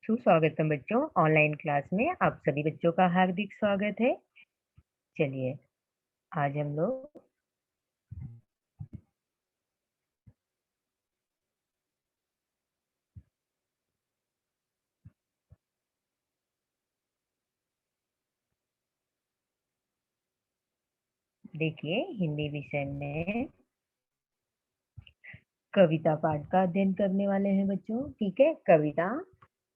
सुस्वागतम बच्चों। Online class में आप सभी बच्चों का हार्दिक स्वागत है। चलिए आज हम लोग देखिए हिंदी विषय में कविता पाठ का अध्ययन करने वाले हैं बच्चों। ठीक है, कविता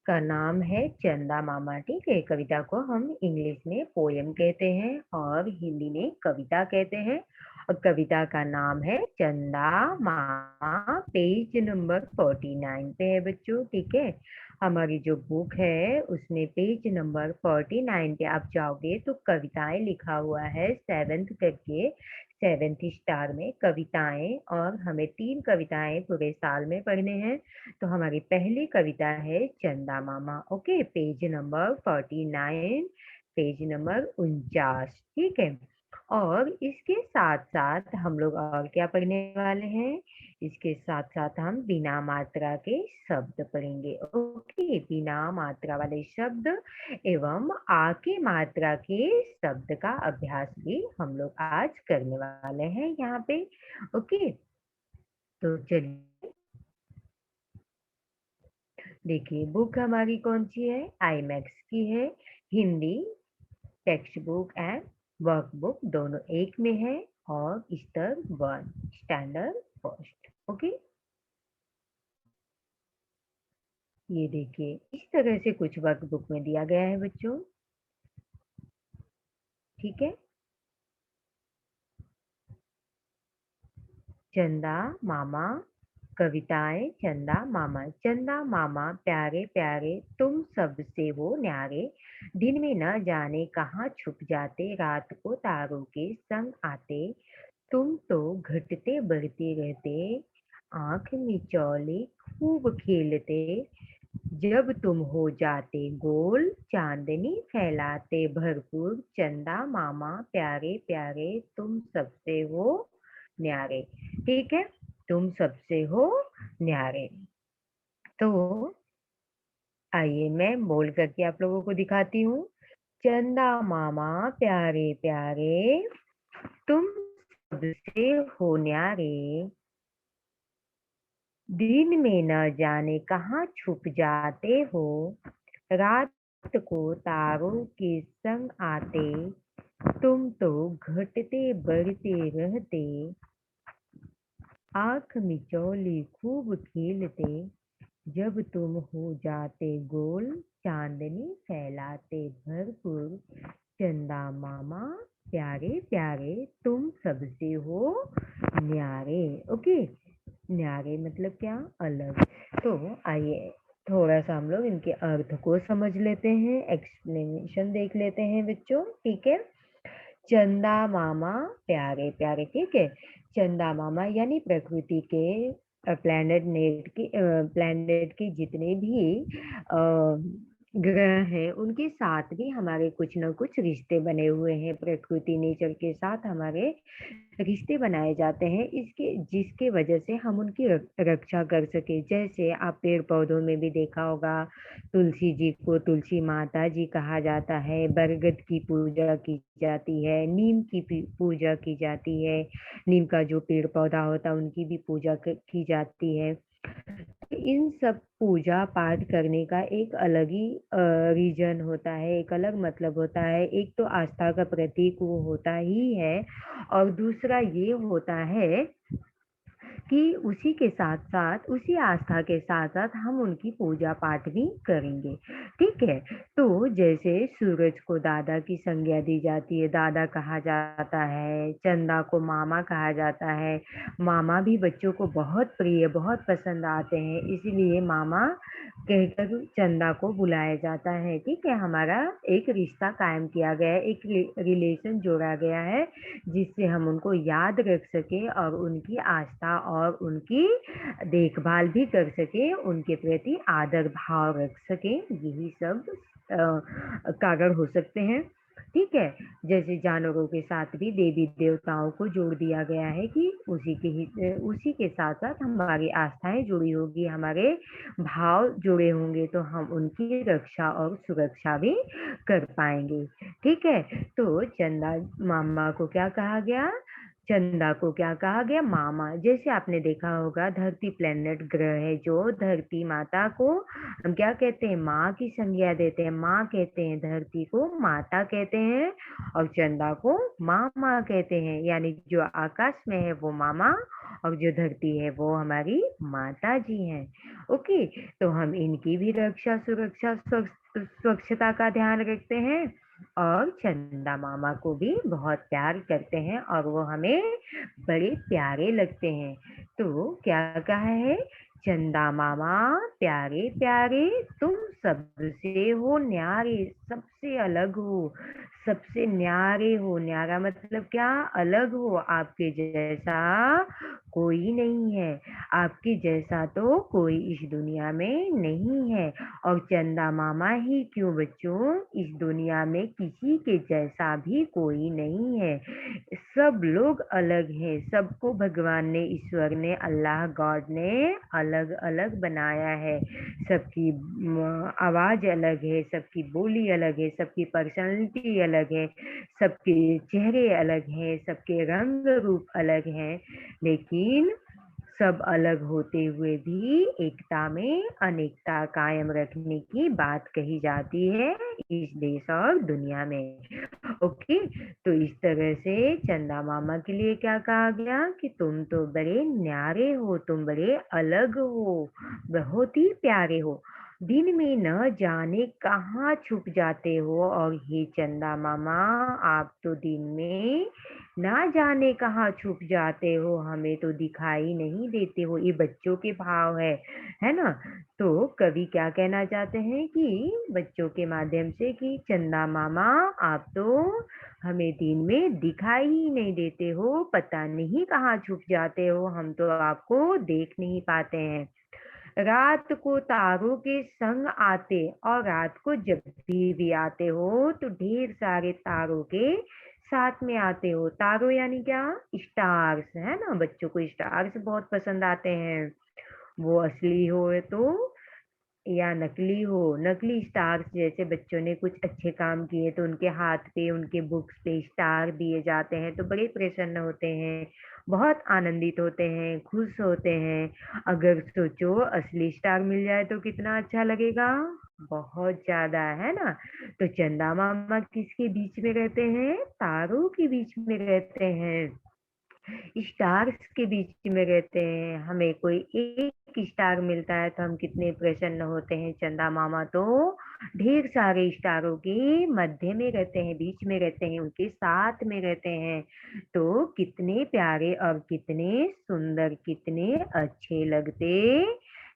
का नाम है चंदा मामा। ठीक है, कविता को हम इंग्लिश में पोयम कहते हैं और हिंदी में कविता कहते हैं। और कविता का नाम है चंदा मामा। पेज नंबर 49 पे है बच्चों। ठीक है, हमारी जो बुक है उसमें पेज नंबर 49 पे आप जाओगे तो कविताएं लिखा हुआ है 7th करके, 7th स्टार में कविताएं। और हमें 3 कविताएं पूरे साल में पढ़ने हैं। तो हमारी पहली कविता है Chanda Mama. Okay, page number 49, page number 49। ठीक है, और इसके साथ साथ हम लोग और क्या पढ़ने वाले हैं? इसके साथ साथ हम बिना मात्रा के शब्द पढ़ेंगे। ओके, बिना मात्रा वाले शब्द एवं आ के मात्रा के शब्द का अभ्यास भी हम लोग आज करने वाले हैं यहाँ पे। ओके, तो चलिए देखिए, बुक हमारी कौन सी है? आई मैक्स की है। Hindi text book and workbook दोनों एक में है और स्तर 1, स्टैंडर्ड फर्स्ट। ओके, ये देखिए इस तरह से कुछ वर्कबुक में दिया गया है बच्चों। ठीक है, चंदा मामा कविताएं। चंदा मामा, चंदा मामा प्यारे प्यारे तुम सबसे हो न्यारे, दिन में न जाने कहाँ छुप जाते, रात को तारों के संग आते, तुम तो घटते बढ़ते रहते, आंख मिचौले खूब खेलते, जब तुम हो जाते गोल, चांदनी फैलाते भरपूर, चंदा मामा प्यारे प्यारे तुम सबसे हो न्यारे। ठीक है, तुम सबसे हो न्यारे। तो आइए मैं बोल करके आप लोगों को दिखाती हूँ। चंदा मामा प्यारे प्यारे तुम सबसे हो न्यारे, दिन में न जाने कहाँ छुप जाते हो, रात को तारों के संग आते, तुम तो घटते बढ़ते रहते, आंख मिचौली खूब खेलते, जब तुम हो जाते गोल, चांदनी फैलाते भरपूर, चंदा मामा प्यारे प्यारे तुम सबसे हो न्यारे। ओके, न्यारे मतलब क्या? अलग। तो आइए थोड़ा सा हम लोग इनके अर्थ को समझ लेते हैं, एक्सप्लेनेशन देख लेते हैं बच्चों। ठीक है, चंदा मामा प्यारे प्यारे। ठीक है, चंदा मामा यानी प्रकृति के प्लैनेट के जितने भी ग्रह हैं उनके साथ भी हमारे कुछ न कुछ रिश्ते बने हुए हैं। प्रकृति नेचर के साथ हमारे रिश्ते बनाए जाते हैं, इसके जिसके वजह से हम उनकी रक्षा कर सके। जैसे आप पेड़ पौधों में भी देखा होगा, तुलसी जी को तुलसी माता जी कहा जाता है, बरगद की पूजा की जाती है, नीम की पूजा की जाती है, नीम का जो पेड़ पौधा होता है उनकी भी पूजा की जाती है। इन सब पूजा पाठ करने का एक अलग ही रीजन होता है, एक अलग मतलब होता है। एक तो आस्था का प्रतीक वो होता ही है, और दूसरा ये होता है कि उसी के साथ साथ, उसी आस्था के साथ साथ हम उनकी पूजा पाठ भी करेंगे। ठीक है, तो जैसे सूरज को दादा की संज्ञा दी जाती है, दादा कहा जाता है, चंदा को मामा कहा जाता है। मामा भी बच्चों को बहुत प्रिय, बहुत पसंद आते हैं, इसीलिए मामा कहकर चंदा को बुलाया जाता है। ठीक है, हमारा एक रिश्ता कायम किया गया है, एक रिलेशन जोड़ा गया है, जिससे हम उनको याद रख सके और उनकी आस्था और उनकी देखभाल भी कर सके, उनके प्रति आदर भाव रख सके। यही सब कारण हो सकते हैं। ठीक है? जैसे जानवरों के साथ भी देवी-देवताओं को जोड़ दिया गया है कि उसी के साथ-साथ हमारी आस्थाएँ जुड़ी होगी, हमारे भाव जुड़े होंगे तो हम उनकी रक्षा और सुरक्षा भी कर पाएँगे, ठीक है? तो चंदा मामा को क्या कहा गया? चंदा को क्या कहा गया? मामा। जैसे आपने देखा होगा धरती प्लैनेट ग्रह है जो धरती माता को हम क्या कहते हैं? माँ की संज्ञा देते हैं, माँ कहते हैं, धरती को माता कहते हैं और चंदा को मामा कहते हैं। यानी जो आकाश में है वो मामा और जो धरती है वो हमारी माता जी हैं। ओके, तो हम इनकी भी रक्षा, सुरक्षा, स्वच्छता का ध्यान रखते हैं और चंदा मामा को भी बहुत प्यार करते हैं और वो हमें बड़े प्यारे लगते हैं। तो क्या कहा है? चंदा मामा प्यारे प्यारे, तुम सबसे हो न्यारे, सबसे अलग हो, सबसे न्यारे हो। न्यारा मतलब क्या? अलग हो, आपके जैसा कोई नहीं है, आपके जैसा तो कोई इस दुनिया में नहीं है। और चंदा मामा ही क्यों बच्चों, इस दुनिया में किसी के जैसा भी कोई नहीं है। सब लोग अलग हैं, सबको भगवान ने, ईश्वर ने, अल्लाह गॉड ने अलग अलग बनाया है। सबकी आवाज अलग है, सबकी बोली अलग है, सबकी पर्सनालिटी अलग है, सबके चेहरे अलग हैं, सबके रंग रूप अलग हैं, लेकिन सब अलग होते हुए भी एकता में अनेकता कायम रखने की बात कही जाती है इस देश और दुनिया में। ओके, तो इस तरह से चंदा मामा के लिए क्या कहा गया कि तुम तो बड़े न्यारे हो, तुम बड़े अलग हो, बहुत ही प्यारे हो, दिन में न जाने कहाँ छुप जाते हो। और हे चंदा मामा, आप तो दिन में ना जाने कहाँ छुप जाते हो, हमें तो दिखाई नहीं देते हो। ये बच्चों के भाव है ना? तो कवि क्या कहना चाहते हैं कि बच्चों के माध्यम से कि चंदा मामा, आप तो हमें दिन में दिखाई ही नहीं देते हो, पता नहीं कहाँ छुप जाते हो, हम तो आपको देख नहीं पाते हैं। रात को तारों के संग आते और रात को जब भी आते हो तो ढेर सारे तारों के साथ में आते हो। तारों यानी क्या? स्टार्स, है ना? बच्चों को स्टार्स बहुत पसंद आते हैं। वो असली हो तो या नकली हो। नकली स्टार्स जैसे बच्चों ने कुछ अच्छे काम किए तो उनके हाथ पे, उनके बुक्स पे स्टार दिए जाते हैं तो बड़े प्रसन्न होते हैं, बहुत आनंदित होते हैं, खुश होते हैं। अगर सोचो असली स्टार मिल जाए तो कितना अच्छा लगेगा, बहुत ज्यादा, है ना? तो चंदा मामा किसके बीच में रहते हैं? तारों के बीच में रहते हैं, स्टार्स के बीच में रहते हैं। हमें कोई एक स्टार मिलता है तो हम कितने प्रसन्न होते हैं। चंदा मामा तो ढेर सारे स्टारों के मध्य में रहते हैं, बीच में रहते हैं, उनके साथ में रहते हैं। तो कितने प्यारे और कितने सुंदर, कितने अच्छे लगते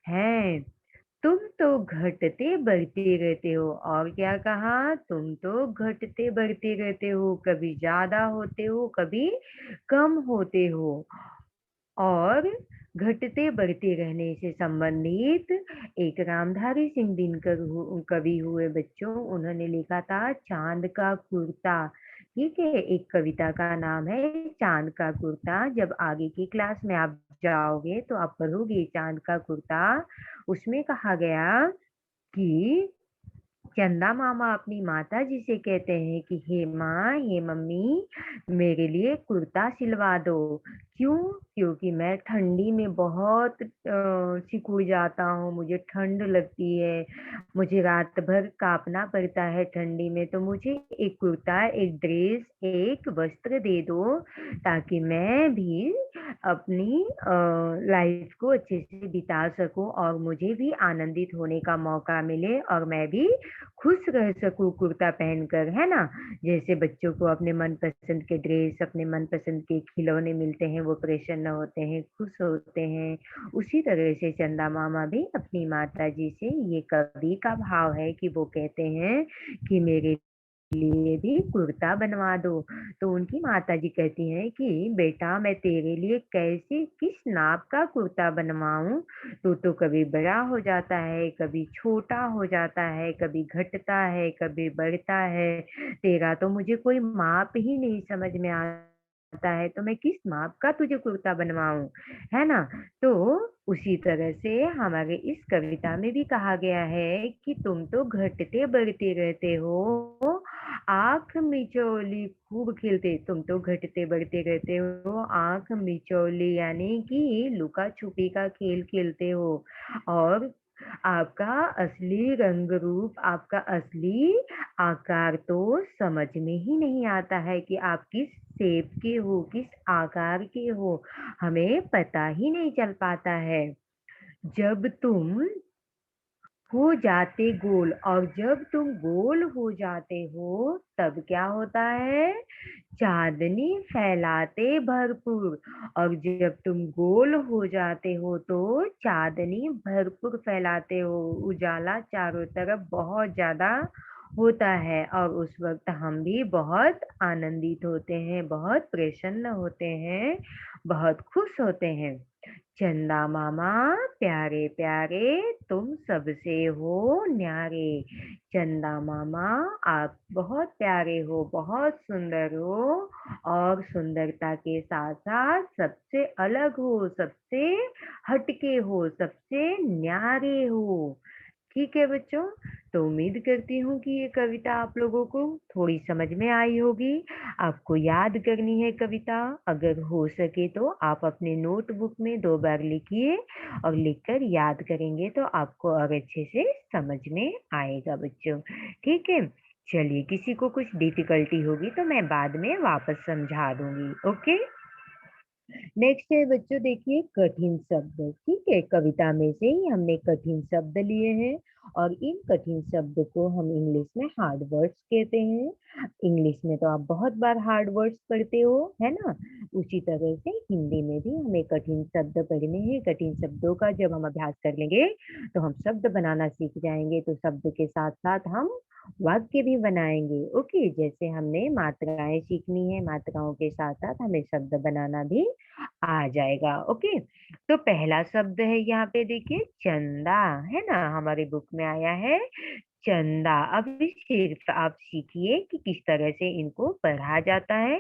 हैं। तुम तो घटते बढ़ते रहते हो। और क्या कहा? तुम तो घटते बढ़ते रहते हो, कभी ज्यादा होते हो, कभी कम होते हो। और घटते बढ़ते रहने से संबंधित एक रामधारी सिंह दिनकर कवि हुए बच्चों, उन्होंने लिखा था चांद का कुर्ता। ठीक है, एक कविता का नाम है चांद का कुर्ता। जब आगे की क्लास में आप जाओगे तो आप पढ़ोगे चांद का कुर्ता। उसमें कहा गया कि चंदा मामा अपनी माता जी से कहते हैं कि हे माँ, हे मम्मी, मेरे लिए कुर्ता सिलवा दो। क्यों? क्योंकि मैं ठंडी में बहुत सिकुड़ जाता हूँ, मुझे ठंड लगती है, मुझे रात भर कांपना पड़ता है ठंडी में, तो मुझे एक कुर्ता, एक ड्रेस, एक वस्त्र दे दो ताकि मैं भी अपनी लाइफ को अच्छे से बिता सकूं और मुझे भी आनंदित होने का मौका मिले और मैं भी खुश रह सकूं कुर्ता पहनकर, है ना? जैसे बच्चों को अपने मनपसंद के ड्रेस, अपने मनपसंद के खिलौने मिलते हैं, वो प्रसन्न होते हैं, खुश होते हैं। उसी तरह से चंदा मामा भी अपनी माता जी से, ये कवि का भाव है कि वो कहते हैं कि मेरे लिए भी कुर्ता बनवा दो। तो उनकी माताजी कहती हैं कि बेटा मैं तेरे लिए कैसे किस नाप का कुर्ता बनवाऊं, तो कभी बड़ा हो जाता है, कभी छोटा हो जाता है, कभी घटता है, कभी बढ़ता है। तेरा तो मुझे कोई माप ही नहीं समझ में आता है, तो मैं किस माप का तुझे कुर्ता बनवाऊं, है ना? तो उसी तरह से हमारे इस कविता में भी कहा गया है कि तुम तो घटते बढ़ते रहते हो, आंख मिचौली खूब खिलते। तुम तो घटते बढ़ते रहते हो, आंख मिचौली यानी कि लुका छुपी का खेल खेलते हो। और आपका असली रंग रूप, आपका असली आकार तो समझ में ही नहीं आता है कि आप किस शेप के हो, किस आकार के हो, हमें पता ही नहीं चल पाता है। जब तुम हो जाते गोल, और जब तुम गोल हो जाते हो तब क्या होता है? चांदनी फैलाते भरपूर। और जब तुम गोल हो जाते हो तो चांदनी भरपूर फैलाते हो, उजाला चारों तरफ बहुत ज्यादा होता है। और उस वक्त हम भी बहुत आनंदित होते हैं, बहुत प्रसन्न होते हैं, बहुत खुश होते हैं। चंदा मामा प्यारे प्यारे, तुम सबसे हो न्यारे। चंदा मामा आप बहुत प्यारे हो, बहुत सुंदर हो, और सुंदरता के साथ साथ सबसे अलग हो, सबसे हटके हो, सबसे न्यारे हो। ठीक है बच्चों, तो उम्मीद करती हूँ कि ये कविता आप लोगों को थोड़ी समझ में आई होगी। आपको याद करनी है कविता, अगर हो सके तो आप अपने नोटबुक में 2 बार लिखिए, और लिखकर याद करेंगे तो आपको और अच्छे से समझ में आएगा बच्चों। ठीक है, चलिए किसी को कुछ डिफिकल्टी होगी तो मैं बाद में वापस समझा दूंगी। ओके। नेक्स्ट है बच्चों, देखिए कठिन शब्द। ठीक है, कविता में से ही हमने कठिन शब्द लिए हैं, और इन कठिन शब्द को हम इंग्लिश में हार्ड वर्ड्स कहते हैं। इंग्लिश में तो आप बहुत बार हार्ड वर्ड्स पढ़ते हो, है ना? उसी तरह से हिंदी में भी हमें कठिन शब्द पढ़ने हैं। कठिन शब्दों का जब हम अभ्यास कर लेंगे तो हम शब्द बनाना सीख जाएंगे, तो शब्द के साथ साथ हम वाक्य भी बनाएंगे। ओके, जैसे हमने मात्राएं सीखनी है, मात्राओं के साथ साथ हमें शब्द बनाना भी आ जाएगा। ओके, तो पहला शब्द है यहाँ पे, देखिए चंदा, है ना? हमारे बुक में आया है चंदा। अब सिर्फ आप सीखिए कि किस तरह से इनको पढ़ा जाता है,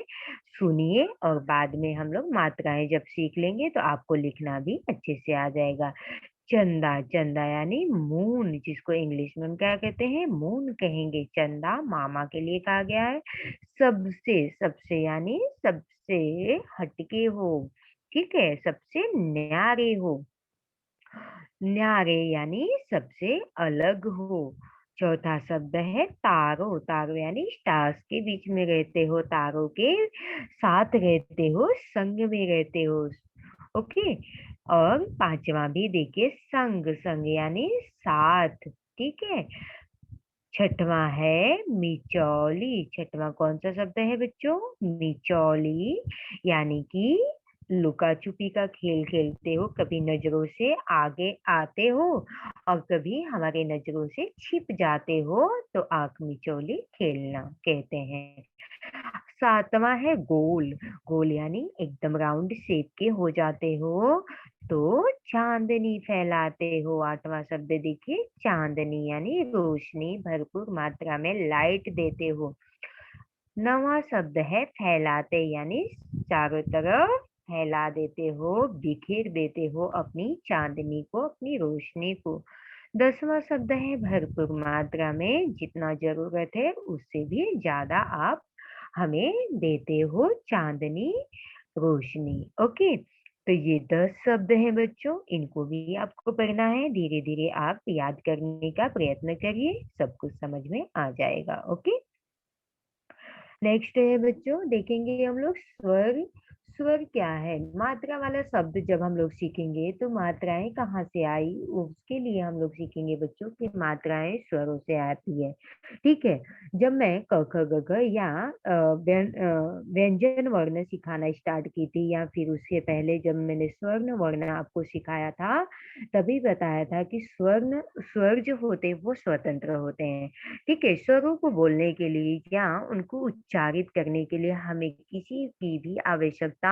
सुनिए, और बाद में हम लोग मात्राएं जब सीख लेंगे तो आपको लिखना भी अच्छे से आ जाएगा। चंदा, चंदा यानी मून, जिसको इंग्लिश में हम क्या कहते हैं? मून कहेंगे। चंदा मामा के लिए कहा गया है। सबसे, सबसे यानी सबसे हटके हो। ठीक है, सबसे न्यारे हो। न्यारे यानी सबसे अलग हो। चौथा शब्द है तारो, तारो यानी स्टार्स के बीच में रहते हो, तारों के साथ रहते हो, संग में रहते हो। ओके, और पांचवा भी देखिए संग, संग यानी साथ। ठीक है, छठवां है मिचौली। छठवां कौन सा शब्द है बच्चों? मिचौली, यानी कि लुका छुपी का खेल खेलते हो, कभी नजरों से आगे आते हो और कभी हमारे नजरों से छिप जाते हो, तो आंख मिचौली खेलना कहते हैं। सातवां है गोल, गोल यानी एकदम राउंड शेप के हो जाते हो, तो चांदनी फैलाते हो। आठवां शब्द देखिए चांदनी, यानी रोशनी, भरपूर मात्रा में लाइट देते हो। नवा शब्द है फैलाते, यानी चारों तरफ फैला देते हो, बिखेर देते हो अपनी चांदनी को, अपनी रोशनी को। 10वां शब्द है भरपूर मात्रा में, जितना जरूरत है उससे भी ज्यादा आप हमें देते हो चांदनी, रोशनी। ओके, तो ये 10 शब्द हैं बच्चों, इनको भी आपको पढ़ना है। धीरे धीरे आप याद करने का प्रयत्न करिए, सब कुछ समझ में आ जाएगा। ओके, नेक्स्ट है बच्चों, देखेंगे हम लोग स्वर, स्वर क्या है? मात्रा वाला शब्द जब हम लोग सीखेंगे तो मात्राएँ कहाँ से आई? उसके लिए हम लोग सीखेंगे बच्चों कि मात्राएँ स्वरों से आती है, ठीक है? जब मैं क, ख, ग, घ या व्यंजन वर्ण सिखाना स्टार्ट की थी या फिर उससे पहले जब मैंने स्वर्ण वर्ण आपको सिखाया था, तभी बताया था कि स्वर जो होते हैं वो स्वतंत्र होते हैं, ठीक है? स्वरों को बोलने के लिए या उनको उच्चारित करने के लिए हमें किसी की भी आवश्यकता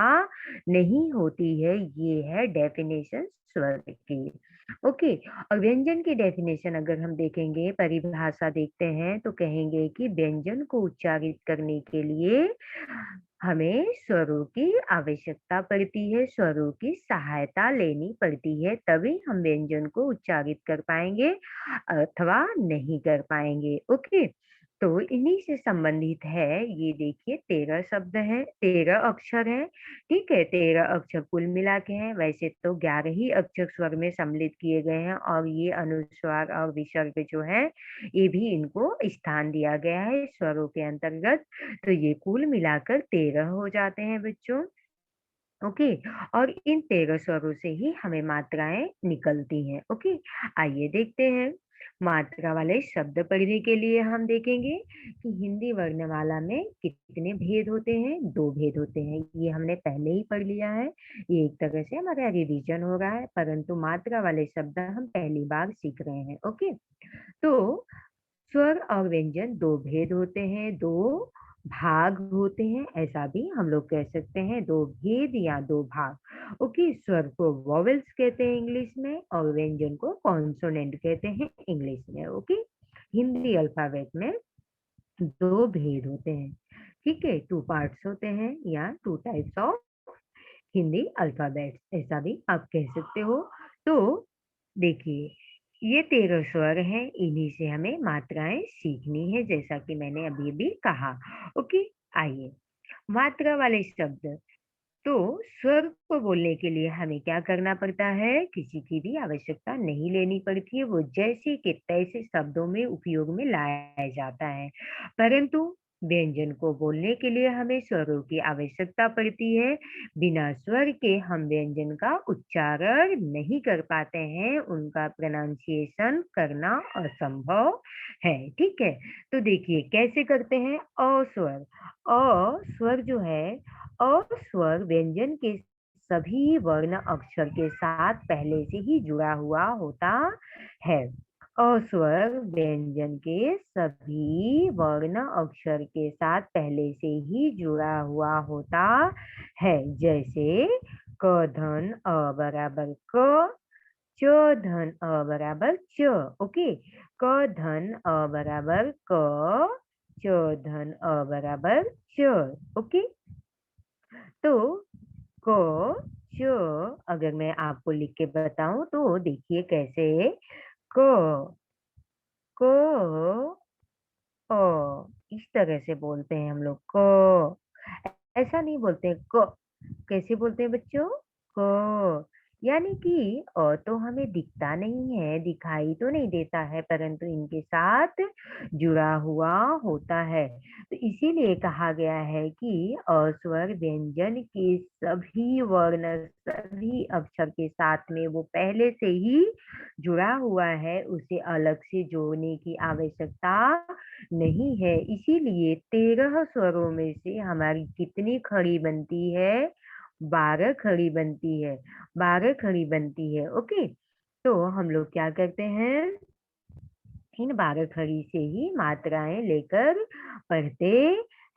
नहीं होती है, ये है डेफिनेशन स्वर की। ओके, और व्यंजन की डेफिनेशन अगर हम देखेंगे, परिभाषा देखते हैं तो कहेंगे कि व्यंजन को उच्चारित करने के लिए हमें स्वरों की आवश्यकता पड़ती है, स्वरों की सहायता लेनी पड़ती है, तभी हम व्यंजन को उच्चारित कर पाएँगे अथवा नहीं कर पाएँगे। ओके, तो इन्हीं से संबंधित है, ये देखिए 13 शब्द हैं, 13 अक्षर हैं, ठीक है? 13 अक्षर कुल मिला के हैं, वैसे तो 11 ही अक्षर स्वर में सम्मिलित किए गए हैं और ये अनुस्वार और विसर्ग जो है, ये भी इनको स्थान दिया गया है स्वरों के अंतर्गत। तो ये कुल मिलाकर 13 हो जाते हैं बच्चों। ओके, और इन 13 स्वरों से ही हमें मात्राएँ निकलती हैं। ओके, आइए देखते हैं। मात्रा वाले शब्द पढ़ने के लिए हम देखेंगे कि हिंदी वर्णमाला में कितने भेद होते हैं? 2 भेद होते हैं। ये हमने पहले ही पढ़ लिया है। ये एक तरह से हमारा रिवीजन हो रहा है, परंतु मात्रा वाले शब्द हम पहली बार सीख रहे हैं। ओके, तो स्वर और व्यंजन 2 भेद होते हैं, 2 भाग होते हैं, ऐसा भी हम लोग कह सकते हैं, 2 भेद या 2 भाग। ओके, स्वर को वोवेल्स कहते हैं इंग्लिश में और व्यंजन को कॉन्सोनेंट कहते हैं इंग्लिश में। ओके, हिंदी अल्फाबेट में 2 भेद होते हैं, ठीक है? 2 पार्ट्स होते हैं या 2 टाइप्स ऑफ हिंदी अल्फाबेट्स, ऐसा भी आप कह सकते हो। तो देखिए, ये 13 स्वर हैं, इन्हीं से हमें मात्राएँ सीखनी है, जैसा कि मैंने अभी-अभी कहा। ओके, आइए, मात्रा वाले शब्द। तो स्वर को बोलने के लिए हमें क्या करना पड़ता है? किसी की भी आवश्यकता नहीं लेनी पड़ती है, वो जैसे के तैसे शब्दों में उपयोग में लाया जाता है। परंतु व्यंजन को बोलने के लिए हमें स्वरों की आवश्यकता पड़ती है। बिना स्वर के हम व्यंजन का उच्चारण नहीं कर पाते हैं, उनका प्रोनाउंसिएशन करना असंभव है, ठीक है? तो देखिए कैसे करते हैं? अ स्वर। अ स्वर जो है, अ स्वर व्यंजन के सभी वर्ण अक्षर के साथ पहले से ही जुड़ा हुआ होता है। अ स्वर व्यंजन के सभी वर्ण अक्षर के साथ पहले से ही जुड़ा हुआ होता है। जैसे क धन अ बराबर क, च धन अ बराबर च। ओके, क धन अ बराबर क, च धन अ बराबर च। ओके, तो क, च अगर मैं आपको लिख के बताऊं तो देखिए कैसे। क, क, अ, इस तरह से बोलते हैं हम लोग क। ऐसा नहीं बोलते क। कैसे बोलते हैं बच्चों? क। यानी कि तो हमें दिखता नहीं है, दिखाई तो नहीं देता है, परंतु इनके साथ जुड़ा हुआ होता है। तो इसीलिए कहा गया है कि स्वर व्यंजन के सभी वर्ण, सभी अक्षर के साथ में वो पहले से ही जुड़ा हुआ है, उसे अलग से जोड़ने की आवश्यकता नहीं है। इसीलिए 13 स्वरों में से हमारी कितनी खड़ी बनती है? 12 खड़ी बनती है, 12 खड़ी बनती है। ओके, तो हम लोग क्या करते हैं? इन 12 खड़ी से ही मात्राएं लेकर पढ़ते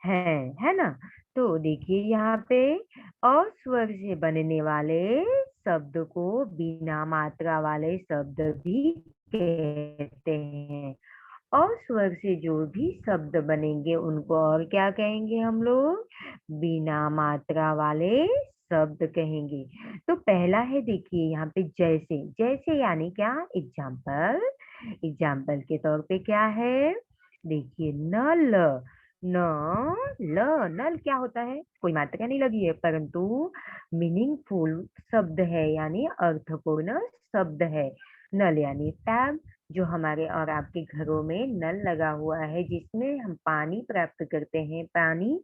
हैं, है ना? तो देखिए यहाँ पे अस्वर से बनने वाले शब्द को बिना मात्रा वाले शब्द भी कहते हैं। और स्वर से जो भी शब्द बनेंगे उनको और क्या कहेंगे हम लोग? बिना मात्रा वाले शब्द कहेंगे। तो पहला है देखिए यहाँ पे जैसे। जैसे यानी क्या? एग्जाम्पल। एग्जाम्पल के तौर पे क्या है? देखिए नल। न ल, नल क्या होता है? कोई मात्रा नहीं लगी है, परंतु मीनिंगफुल शब्द है, यानी अर्थपूर्ण शब्द है। नल यानी टैब, जो हमारे और आपके घरों में नल लगा हुआ है जिसमें हम पानी प्राप्त करते हैं, पानी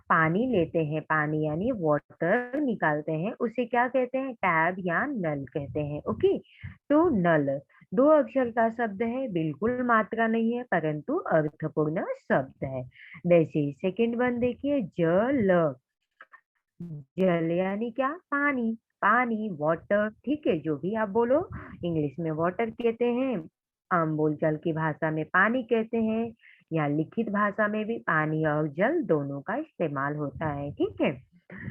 पानी लेते हैं, पानी यानी वाटर निकालते हैं, उसे क्या कहते हैं? टैब या नल कहते हैं। ओके, तो नल दो अक्षर का शब्द है, बिल्कुल मात्रा नहीं है परंतु अर्थपूर्ण शब्द है। वैसे ही सेकेंड वन देखिए, जल। जल यानी क्या? पानी। पानी, वाटर, ठीक है, जो भी आप बोलो। इंग्लिश में वाटर कहते हैं, आम बोलचाल की भाषा में पानी कहते हैं, या लिखित भाषा में भी पानी और जल दोनों का इस्तेमाल होता है, ठीक है।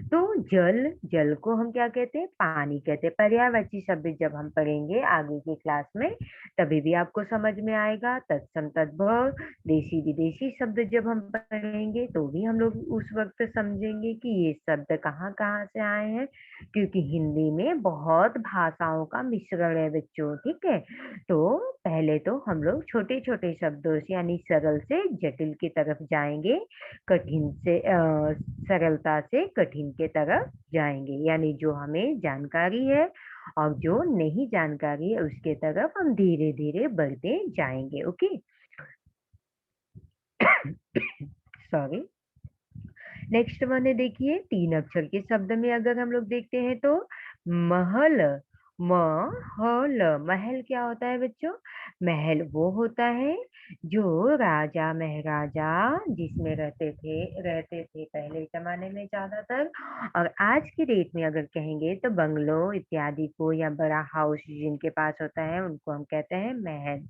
तो जल, जल को हम क्या कहते हैं? पानी कहते हैं। पर्यायवाची शब्द जब हम पढ़ेंगे आगे की क्लास में, तभी भी आपको समझ में आएगा। तत्सम तद्भव, देशी विदेशी शब्द जब हम पढ़ेंगे तो भी हम लोग उस वक्त समझेंगे कि ये शब्द कहाँ कहाँ से आए हैं, क्योंकि हिंदी में बहुत भाषाओं का मिश्रण है बच्चों, ठीक है। तो पहले तो हम लोग छोटे छोटे शब्दों से यानी सरल से जटिल की तरफ जाएंगे, कठिन से सरलता से कठिन के तरफ जाएंगे, यानी जो हमें जानकारी है और जो नहीं जानकारी है उसके तरफ हम धीरे धीरे बढ़ते जाएंगे। Okay, sorry. नेक्स्ट वन है देखिए, तीन अक्षर के शब्द में अगर हम लोग देखते हैं तो महल। महल, महल क्या होता है बच्चों? महल वो होता है जो राजा महाराजा जिसमें रहते थे पहले जमाने में ज्यादातर, और आज की डेट में अगर कहेंगे तो बंगलो इत्यादि को या बड़ा हाउस जिनके पास होता है उनको हम कहते हैं महल,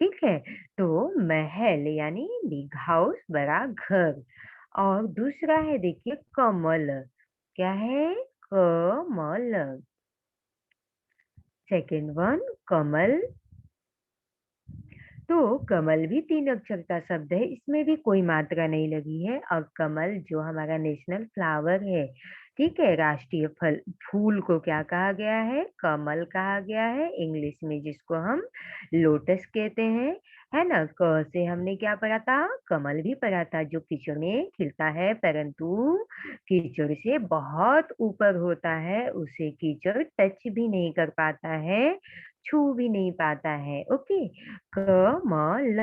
ठीक है। तो महल यानी बिग हाउस, बड़ा घर। और दूसरा है देखिए कमल। क्या है? कमल। सेकंड वन, कमल। तो कमल भी तीन अक्षर का शब्द है, इसमें भी कोई मात्रा नहीं लगी है। और कमल जो हमारा नेशनल फ्लावर है, ठीक है, राष्ट्रीय फल, फूल को क्या कहा गया है? कमल कहा गया है, इंग्लिश में जिसको हम लोटस कहते हैं, है ना। क से हमने क्या पढ़ा था? कमल भी पढ़ा था, जो कीचड़ में खिलता है परंतु कीचड़ से बहुत ऊपर होता है, उसे कीचड़ टच भी नहीं कर पाता है, छू भी नहीं पाता है। Okay, Kamal.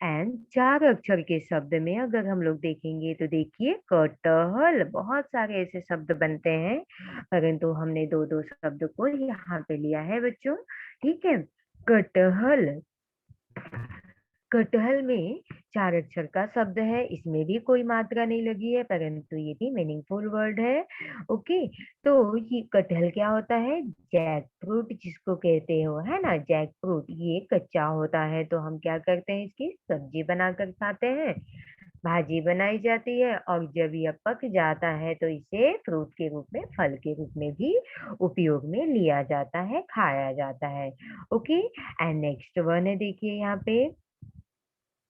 एंड चार अक्षर के शब्द में अगर हम लोग देखेंगे तो देखिए कटहल, बहुत सारे ऐसे शब्द बनते हैं परंतु हमने दो दो शब्द को यहाँ पे लिया है बच्चों, ठीक है। कटहल, कटहल में चार अक्षर का शब्द है, इसमें भी कोई मात्रा नहीं लगी है परंतु ये भी मीनिंगफुल वर्ड है। ओके, तो ये कटहल क्या होता है? जैक फ्रूट जिसको कहते हो, है ना, जैक फ्रूट ये कच्चा होता है तो हम क्या करते हैं? इसकी सब्जी बनाकर खाते हैं, भाजी बनाई जाती है, और जब यह पक जाता है तो इसे फ्रूट के रूप में, फल के रूप में भी उपयोग में लिया जाता है, खाया जाता है। ओके, एंड नेक्स्ट वन है देखिए यहाँ पे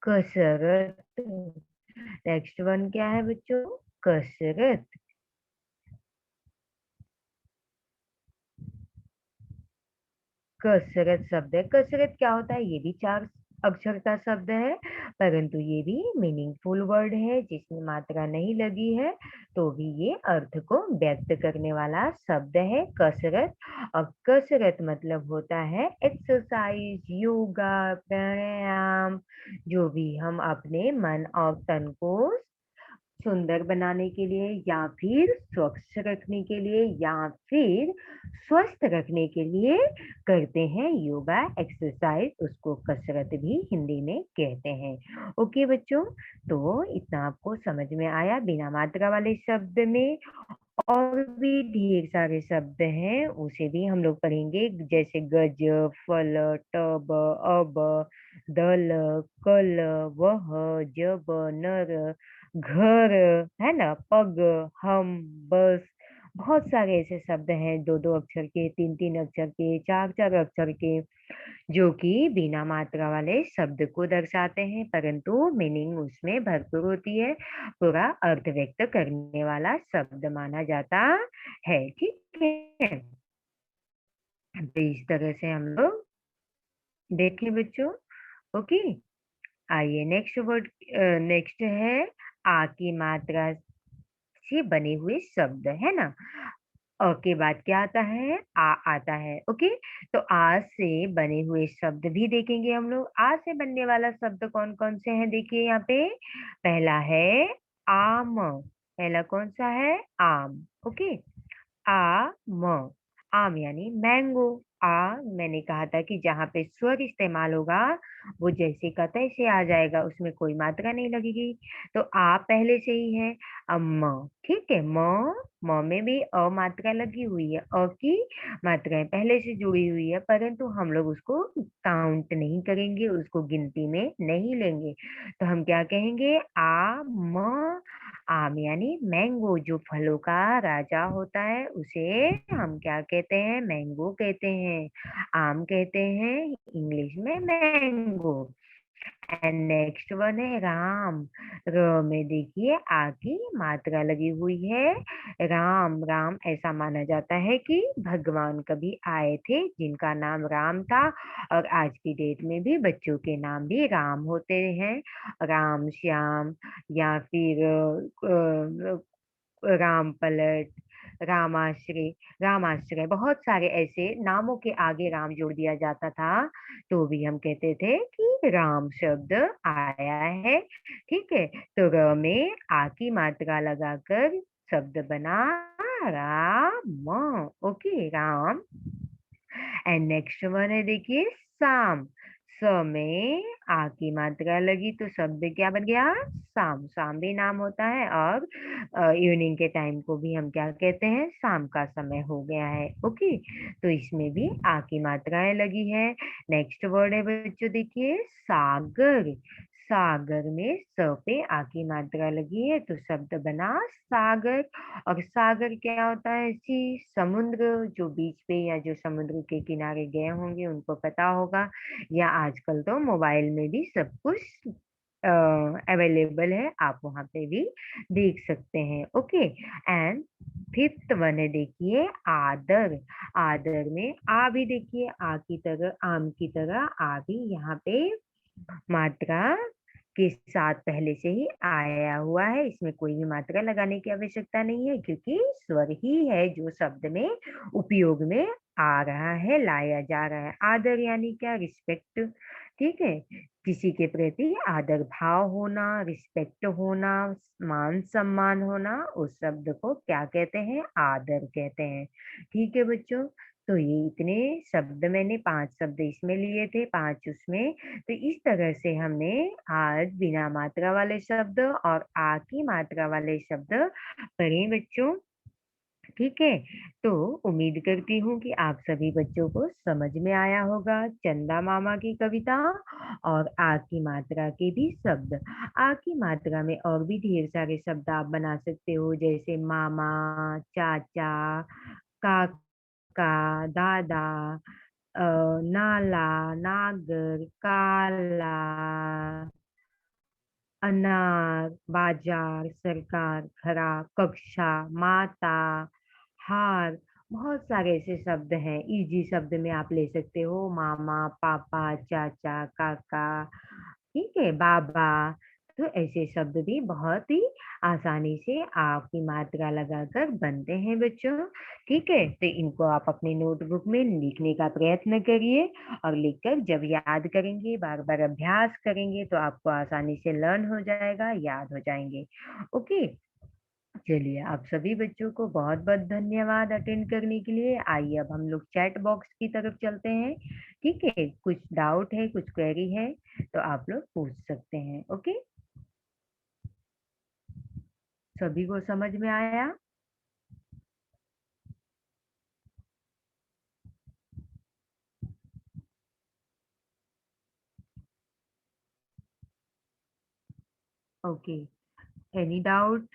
कसरत। नेक्स्ट वन क्या है बच्चों? कसरत। कसरत शब्द है, कसरत क्या होता है? ये भी चार अक्षर का शब्द है परंतु ये भी मीनिंगफुल वर्ड है जिसमें मात्रा नहीं लगी है, तो भी ये अर्थ को व्यक्त करने वाला शब्द है कसरत। और कसरत मतलब होता है एक्सरसाइज, योगा, प्राणायाम, जो भी हम अपने मन और तन को सुंदर बनाने के लिए या फिर स्वच्छ रखने के लिए या फिर स्वस्थ रखने के लिए करते हैं योगा, एक्सरसाइज, उसको कसरत भी हिंदी में कहते हैं। ओके बच्चों, तो इतना आपको समझ में आया बिना मात्रा वाले शब्द में। और भी ढेर सारे शब्द हैं उसे भी हम लोग पढ़ेंगे, जैसे गज, फल, टब, अब, दल, कल, वह, जब, नर, घर, है ना, पग, हम, बस। बहुत सारे ऐसे शब्द हैं, दो दो अक्षर के, तीन तीन अक्षर के, चार चार अक्षर के, जो कि बिना मात्रा वाले शब्द को दर्शाते हैं परंतु मीनिंग उसमें भरपूर होती है, पूरा अर्थ व्यक्त करने वाला शब्द माना जाता है, ठीक है। तो इस तरह से हम लोग देखें बच्चों। ओके, आइए नेक्स्ट वर्ड, नेक्स्ट है आ की मात्रा से बने हुए शब्द, है ना। अ के बाद क्या आता है? आ आता है। ओके, तो आ से बने हुए शब्द भी देखेंगे हम लोग। आ से बनने वाला शब्द कौन कौन से हैं देखिए यहाँ पे। पहला है आम। पहला कौन सा है? आम। ओके, आम। आम यानी मैंगो। मैंने कहा था कि जहाँ पे स्वर इस्तेमाल होगा वो जैसे का तैसे आ जाएगा, उसमें कोई मात्रा नहीं लगेगी। तो आ पहले से ही है। अब म, ठीक है। म में भी अ मात्रा लगी हुई है। अ की मात्राएं पहले से जुड़ी हुई है, परंतु हम लोग उसको काउंट नहीं करेंगे, उसको गिनती में नहीं लेंगे। तो हम क्या कहेंगे? म आम यानी मैंगो। जो फलों का राजा होता है उसे हम क्या कहते हैं? मैंगो कहते हैं। आम कहते हैं इंग्लिश में मैंगो। एंड नेक्स्ट वन है राम। र में देखिए आ की मात्रा लगी हुई है। राम। राम ऐसा माना जाता है कि भगवान कभी आए थे जिनका नाम राम था, और आज की डेट में भी बच्चों के नाम भी राम होते हैं। राम श्याम, या फिर राम पलट, रामाश्रय। रामाश्रय बहुत सारे ऐसे नामों के आगे राम जोड़ दिया जाता था, तो भी हम कहते थे कि राम शब्द आया है। ठीक है, तो र में आ की मात्रा लगाकर शब्द बना Ram. Okay, Ram. And next one है देखिए शाम। स में आ की मात्रा लगी तो शब्द क्या बन गया? शाम। शाम भी नाम होता है, और इवनिंग के टाइम को भी हम क्या कहते हैं? शाम का समय हो गया है। ओके, तो इसमें भी आ की मात्राएं लगी है। नेक्स्ट वर्ड है बच्चों देखिए सागर। सागर में स पे आ की मात्रा लगी है तो शब्द बना सागर। और सागर क्या होता है? सी समुद्र। जो बीच पे या जो समुद्र के किनारे गए होंगे उनको पता होगा, या आजकल तो मोबाइल में भी सब कुछ अवेलेबल है, आप वहां पे भी देख सकते हैं। ओके, एंड फिफ्थ वन है देखिए आदर। आदर में आ भी देखिए आ की तरह, आम की तरह आ भी यहाँ पे मात्रा के साथ पहले से ही आया हुआ है। इसमें कोई भी मात्रा लगाने की आवश्यकता नहीं है, क्योंकि स्वर ही है जो शब्द में उपयोग में आ रहा है, लाया जा रहा है। आदर यानी क्या? रिस्पेक्ट। ठीक है, किसी के प्रति आदर भाव होना, रिस्पेक्ट होना, मान सम्मान होना, उस शब्द को क्या कहते हैं? आदर कहते हैं। ठीक है बच्चों, तो ये इतने शब्द मैंने 5 शब्द इसमें लिए थे, 5 उसमें। तो इस तरह से हमने आज बिना मात्रा वाले शब्द और आ की मात्रा वाले शब्द पढ़े बच्चों। ठीक है, तो उम्मीद करती हूँ कि आप सभी बच्चों को समझ में आया होगा चंदा मामा की कविता और आ की मात्रा के भी शब्द। आ की मात्रा में और भी ढेर सारे शब्द आप बना सकते हो, जैसे मामा, चाचा, काका, दादा, नाला, नागर, काला, अनार, बाजार, सरकार, खरा, कक्षा, माता, हार। बहुत सारे ऐसे शब्द हैं। इजी शब्द में आप ले सकते हो मामा, पापा, चाचा, काका। ठीक है, बाबा। तो ऐसे शब्द भी बहुत ही आसानी से आपकी मात्रा लगाकर बनते हैं बच्चों। ठीक है, तो इनको आप अपने नोटबुक में लिखने का प्रयत्न करिए, और लिखकर जब याद करेंगे, बार बार अभ्यास करेंगे, तो आपको आसानी से लर्न हो जाएगा, याद हो जाएंगे। ओके, चलिए आप सभी बच्चों को बहुत बहुत धन्यवाद अटेंड करने के लिए। आइए अब हम लोग चैट बॉक्स की तरफ चलते हैं। ठीक है, कुछ डाउट है, कुछ क्वेरी है, तो आप लोग पूछ सकते हैं। ओके, सभी को समझ में आया? Okay, any doubt?